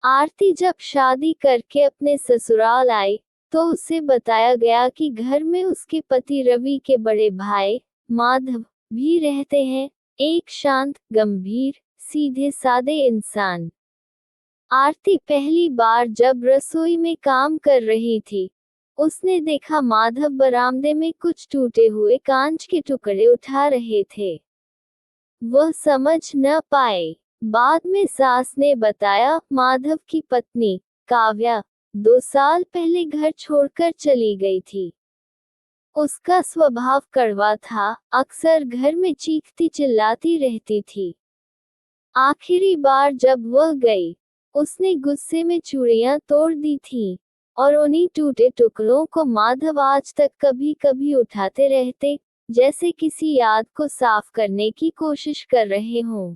आरती जब शादी करके अपने ससुराल आई, तो उसे बताया गया कि घर में उसके पति रवि के बड़े भाई माधव भी रहते हैं, एक शांत, गंभीर, सीधे सादे इंसान। आरती पहली बार जब रसोई में काम कर रही थी, उसने देखा माधव बरामदे में कुछ टूटे हुए कांच के टुकड़े उठा रहे थे। वह समझ न पाए। बाद में सास ने बताया, माधव की पत्नी काव्या 2 साल पहले घर छोड़कर चली गई थी। उसका स्वभाव कड़वा था, अक्सर घर में चीखती चिल्लाती रहती थी। आखिरी बार जब वह गई, उसने गुस्से में चूड़ियां तोड़ दी थीं, और उन्हीं टूटे टुकड़ों को माधव आज तक कभी कभी उठाते रहते, जैसे किसी याद को साफ करने की कोशिश कर रहे हों।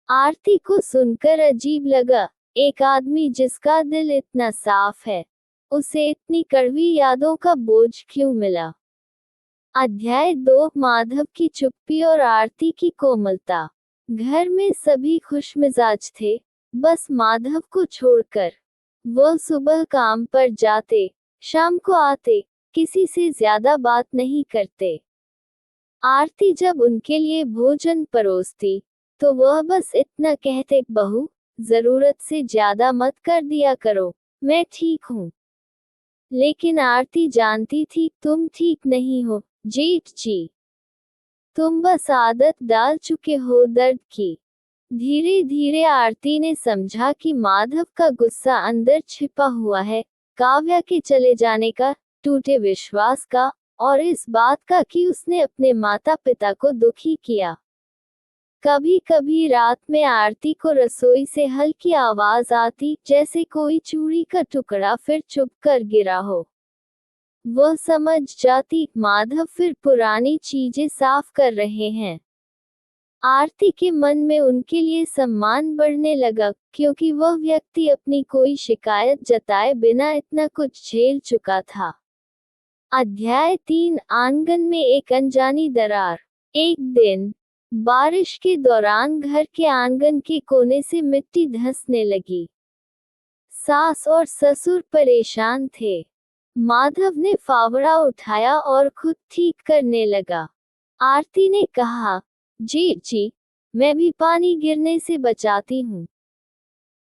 आरती को सुनकर अजीब लगा, एक आदमी जिसका दिल इतना साफ है, उसे इतनी कड़वी यादों का बोझ क्यों मिला। अध्याय 2, माधव की चुप्पी और आरती की कोमलता। घर में सभी खुशमिजाज थे, बस माधव को छोड़कर। वह सुबह काम पर जाते, शाम को आते, किसी से ज्यादा बात नहीं करते। आरती जब उनके लिए भोजन परोसती, तो वह बस इतना कहते, बहू, जरूरत से ज्यादा मत कर दिया करो, मैं ठीक हूँ। लेकिन आरती जानती थी, तुम ठीक नहीं हो जेठ जी। तुम बस आदत डाल चुके हो दर्द की। धीरे धीरे आरती ने समझा कि माधव का गुस्सा अंदर छिपा हुआ है, काव्या के चले जाने का, टूटे विश्वास का, और इस बात का कि उसने अपने माता पिता को दुखी किया। कभी कभी रात में आरती को रसोई से हल्की आवाज आती, जैसे कोई चूड़ी का टुकड़ा फिर चुप कर गिरा हो। वह समझ जाती, माधव फिर पुरानी चीजें साफ कर रहे हैं। आरती के मन में उनके लिए सम्मान बढ़ने लगा, क्योंकि वह व्यक्ति अपनी कोई शिकायत जताए बिना इतना कुछ झेल चुका था। अध्याय 3, आंगन में एक अनजानी दरार। एक दिन बारिश के दौरान घर के आंगन के कोने से मिट्टी धंसने लगी। सास और ससुर परेशान थे। माधव ने फावड़ा उठाया और खुद ठीक करने लगा। आरती ने कहा, जी, मैं भी पानी गिरने से बचाती हूँ।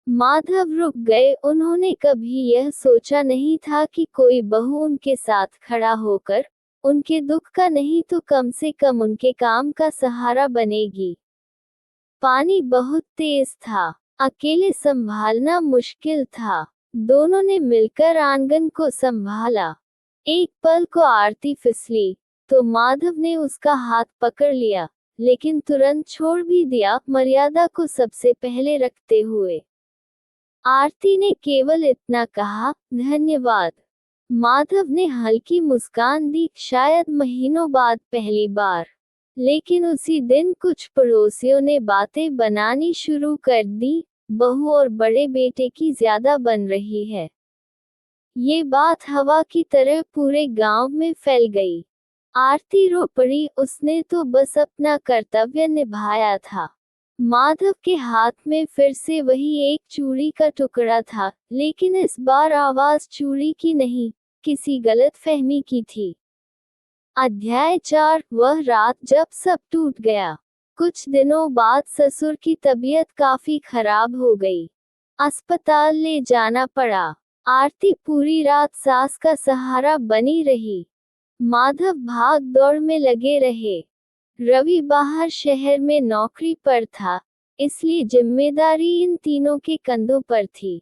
माधव रुक गए, उन्होंने कभी यह सोचा नहीं था कि कोई बहू उनके साथ खड़ा होकर, उनके दुख का नहीं तो कम से कम उनके काम का सहारा बनेगी। पानी बहुत तेज था, अकेले संभालना मुश्किल था। दोनों ने मिलकर आंगन को संभाला। एक पल को आरती फिसली, तो माधव ने उसका हाथ पकड़ लिया, लेकिन तुरंत छोड़ भी दिया, मर्यादा को सबसे पहले रखते हुए। आरती ने केवल इतना कहा, धन्यवाद। माधव ने हल्की मुस्कान दी, शायद महीनों बाद पहली बार। लेकिन उसी दिन कुछ पड़ोसियों ने बातें बनानी शुरू कर दी, बहू और बड़े बेटे की ज्यादा बन रही है। ये बात हवा की तरह पूरे गांव में फैल गई। आरती रो पड़ी, उसने तो बस अपना कर्तव्य निभाया था। माधव के हाथ में फिर से वही एक चूड़ी का टुकड़ा था, लेकिन इस बार आवाज चूड़ी की नहीं, किसी गलतफहमी की थी। अध्याय 4, वह रात जब सब टूट गया। कुछ दिनों बाद ससुर की तबीयत काफी खराब हो गई। अस्पताल ले जाना पड़ा। आरती पूरी रात सास का सहारा बनी रही। माधव भाग दौड़ में लगे रहे। रवि बाहर शहर में नौकरी पर था, इसलिए जिम्मेदारी इन तीनों के कंधों पर थी।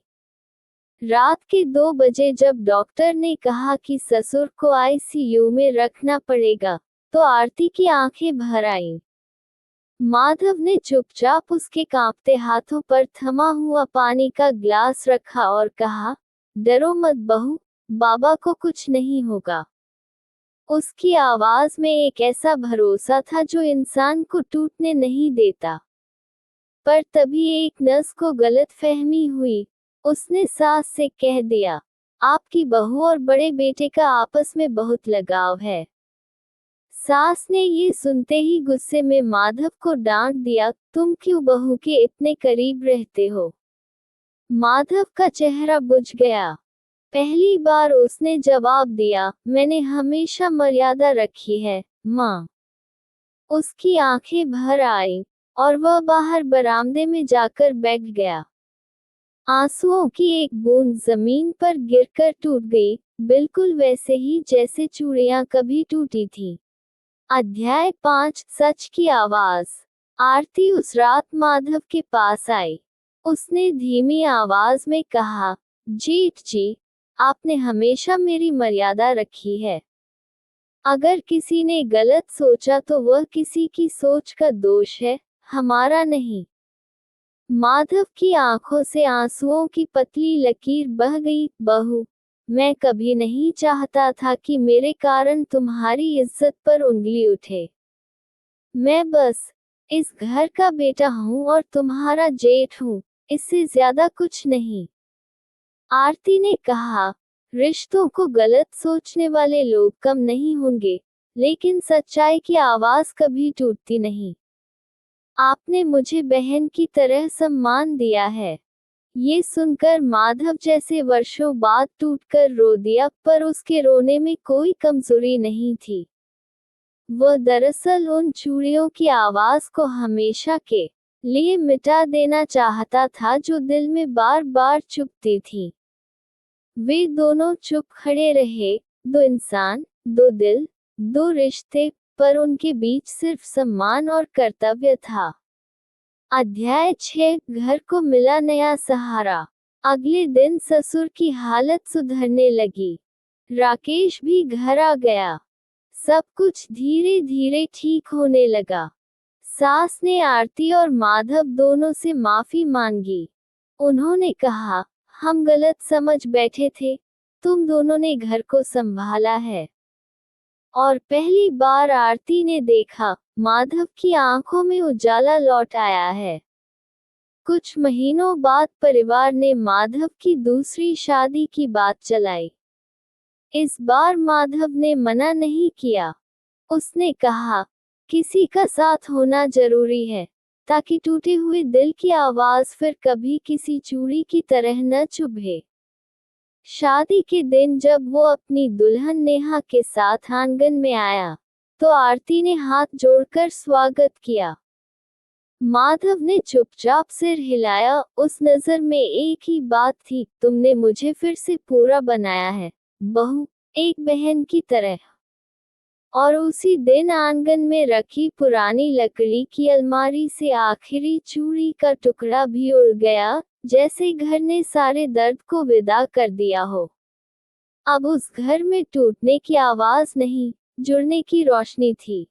रात के 2 बजे जब डॉक्टर ने कहा कि ससुर को आईसीयू में रखना पड़ेगा, तो आरती की आंखें भर आईं। माधव ने चुपचाप उसके कांपते हाथों पर थमा हुआ पानी का ग्लास रखा और कहा, डरो मत बहू, बाबा को कुछ नहीं होगा। उसकी आवाज में एक ऐसा भरोसा था जो इंसान को टूटने नहीं देता। पर तभी एक नर्स को गलतफहमी हुई। उसने सास से कह दिया, आपकी बहू और बड़े बेटे का आपस में बहुत लगाव है। सास ने ये सुनते ही गुस्से में माधव को डांट दिया, तुम क्यों बहू के इतने करीब रहते हो? माधव का चेहरा बुझ गया। पहली बार उसने जवाब दिया, मैंने हमेशा मर्यादा रखी है, माँ। उसकी आंखें भर आईं और वह बाहर बरामदे में जाकर बैठ गया। आंसुओं की एक बूंद जमीन पर गिरकर टूट गई, बिल्कुल वैसे ही जैसे चूड़ियां कभी टूटी थी। अध्याय 5 सच की आवाज। आरती उस रात माधव के पास आई। उसने धीमी आवाज में कहा, जेठ जी, आपने हमेशा मेरी मर्यादा रखी है। अगर किसी ने गलत सोचा तो वह किसी की सोच का दोष है, हमारा नहीं। माधव की आंखों से आंसुओं की पतली लकीर बह गई। बहू, मैं कभी नहीं चाहता था कि मेरे कारण तुम्हारी इज्जत पर उंगली उठे। मैं बस इस घर का बेटा हूँ और तुम्हारा जेठ हूँ, इससे ज्यादा कुछ नहीं। आरती ने कहा, रिश्तों को गलत सोचने वाले लोग कम नहीं होंगे, लेकिन सच्चाई की आवाज कभी टूटती नहीं। आपने मुझे बहन की तरह सम्मान दिया है। ये सुनकर माधव जैसे वर्षों बाद टूटकर रो दिया, पर उसके रोने में कोई कमजोरी नहीं थी। वह दरअसल उन चूड़ियों की आवाज को हमेशा के लिए मिटा देना चाहता था जो दिल में बार बार चुभती थी। वे दोनों चुप खड़े रहे, दो इंसान, दो दिल, दो रिश्ते, पर उनके बीच सिर्फ सम्मान और कर्तव्य था। अध्याय 6 घर को मिला नया सहारा। अगले दिन ससुर की हालत सुधरने लगी। राकेश भी घर आ गया। सब कुछ धीरे धीरे ठीक होने लगा। सास ने आरती और माधव दोनों से माफी मांगी। उन्होंने कहा, हम गलत समझ बैठे थे, तुम दोनों ने घर को संभाला है। और पहली बार आरती ने देखा, माधव की आंखों में उजाला लौट आया है। कुछ महीनों बाद परिवार ने माधव की दूसरी शादी की बात चलाई। इस बार माधव ने मना नहीं किया। उसने कहा, किसी का साथ होना जरूरी है, ताकि टूटे हुए दिल की आवाज फिर कभी किसी चूड़ी की तरह न चुभे। शादी के दिन जब वो अपनी दुल्हन नेहा के साथ आंगन में आया, तो आरती ने हाथ जोड़कर स्वागत किया। माधव ने चुपचाप सिर हिलाया। उस नजर में एक ही बात थी, तुमने मुझे फिर से पूरा बनाया है, बहू, एक बहन की तरह। और उसी दिन आंगन में रखी पुरानी लकड़ी की अलमारी से आखिरी चूड़ी का टुकड़ा भी उड़ गया, जैसे घर ने सारे दर्द को विदा कर दिया हो। अब उस घर में टूटने की आवाज नहीं, जुड़ने की रोशनी थी।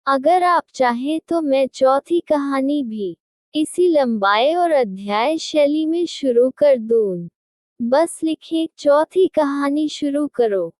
अगर आप चाहें तो मैं चौथी कहानी भी इसी लंबाई और अध्याय शैली में शुरू कर दूं। बस लिखें, चौथी कहानी शुरू करो।